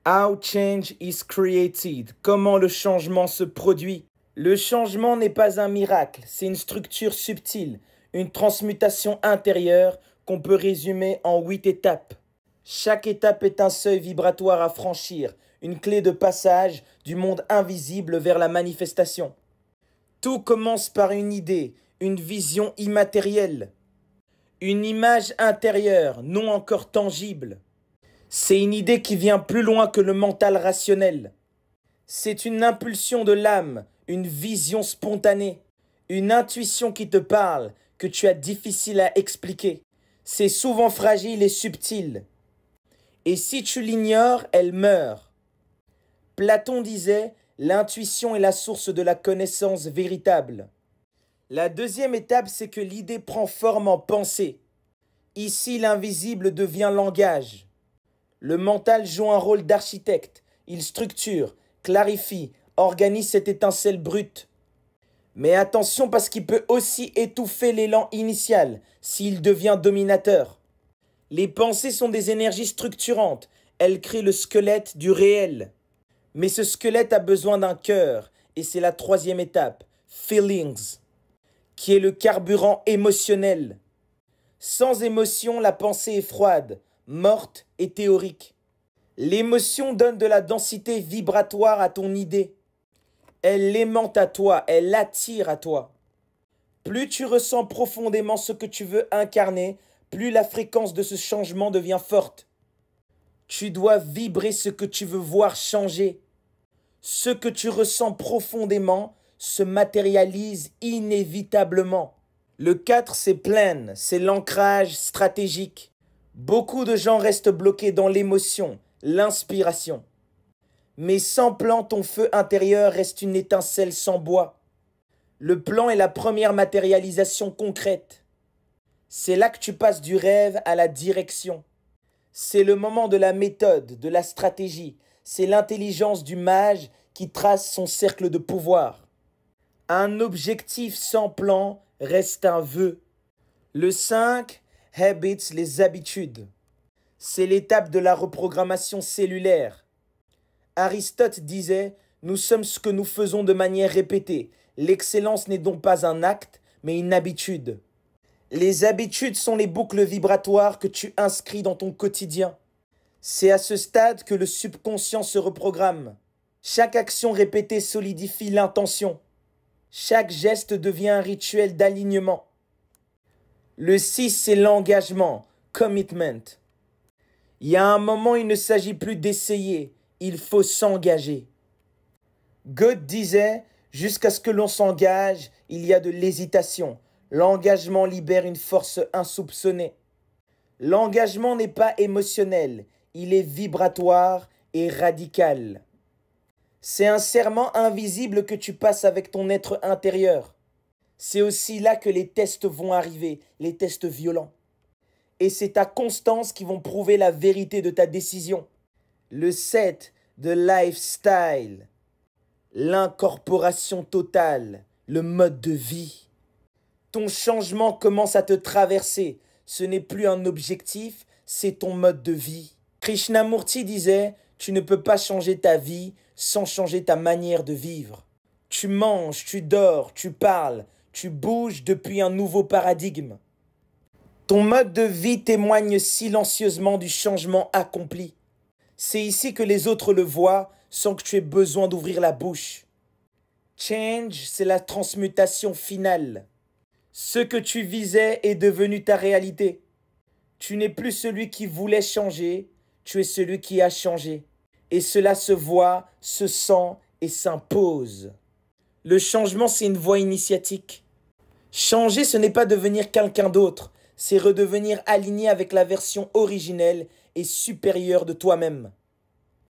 How change is created. Comment le changement se produit. Le changement n'est pas un miracle, c'est une structure subtile, une transmutation intérieure qu'on peut résumer en 8 étapes. Chaque étape est un seuil vibratoire à franchir, une clé de passage du monde invisible vers la manifestation. Tout commence par une idée, une vision immatérielle, une image intérieure, non encore tangible. C'est une idée qui vient plus loin que le mental rationnel. C'est une impulsion de l'âme, une vision spontanée, une intuition qui te parle, que tu as difficile à expliquer. C'est souvent fragile et subtil. Et si tu l'ignores, elle meurt. Platon disait, l'intuition est la source de la connaissance véritable. La deuxième étape, c'est que l'idée prend forme en pensée. Ici, l'invisible devient langage. Le mental joue un rôle d'architecte. Il structure, clarifie, organise cette étincelle brute. Mais attention parce qu'il peut aussi étouffer l'élan initial s'il devient dominateur. Les pensées sont des énergies structurantes. Elles créent le squelette du réel. Mais ce squelette a besoin d'un cœur. Et c'est la troisième étape, feelings, qui est le carburant émotionnel. Sans émotion, la pensée est froide, morte et théorique. L'émotion donne de la densité vibratoire à ton idée. Elle l'aimante à toi, elle l'attire à toi. Plus tu ressens profondément ce que tu veux incarner, plus la fréquence de ce changement devient forte. Tu dois vibrer ce que tu veux voir changer. Ce que tu ressens profondément se matérialise inévitablement. Le 4, c'est plan, c'est l'ancrage stratégique. Beaucoup de gens restent bloqués dans l'émotion, l'inspiration. Mais sans plan, ton feu intérieur reste une étincelle sans bois. Le plan est la première matérialisation concrète. C'est là que tu passes du rêve à la direction. C'est le moment de la méthode, de la stratégie. C'est l'intelligence du mage qui trace son cercle de pouvoir. Un objectif sans plan reste un vœu. Le 5, habits, les habitudes. C'est l'étape de la reprogrammation cellulaire. Aristote disait « Nous sommes ce que nous faisons de manière répétée. L'excellence n'est donc pas un acte, mais une habitude. » Les habitudes sont les boucles vibratoires que tu inscris dans ton quotidien. C'est à ce stade que le subconscient se reprogramme. Chaque action répétée solidifie l'intention. Chaque geste devient un rituel d'alignement. Le 6, c'est l'engagement, commitment. Il y a un moment, il ne s'agit plus d'essayer, il faut s'engager. Goethe disait, jusqu'à ce que l'on s'engage, il y a de l'hésitation. L'engagement libère une force insoupçonnée. L'engagement n'est pas émotionnel, il est vibratoire et radical. C'est un serment invisible que tu passes avec ton être intérieur. C'est aussi là que les tests vont arriver, les tests violents. Et c'est ta constance qui vont prouver la vérité de ta décision. Le 7, de lifestyle, l'incorporation totale, le mode de vie. Ton changement commence à te traverser. Ce n'est plus un objectif, c'est ton mode de vie. Krishnamurti disait, tu ne peux pas changer ta vie sans changer ta manière de vivre. Tu manges, tu dors, tu parles, tu bouges depuis un nouveau paradigme. Ton mode de vie témoigne silencieusement du changement accompli. C'est ici que les autres le voient sans que tu aies besoin d'ouvrir la bouche. Change, c'est la transmutation finale. Ce que tu visais est devenu ta réalité. Tu n'es plus celui qui voulait changer, tu es celui qui a changé. Et cela se voit, se sent et s'impose. Le changement, c'est une voie initiatique. Changer, ce n'est pas devenir quelqu'un d'autre, c'est redevenir aligné avec la version originelle et supérieure de toi-même.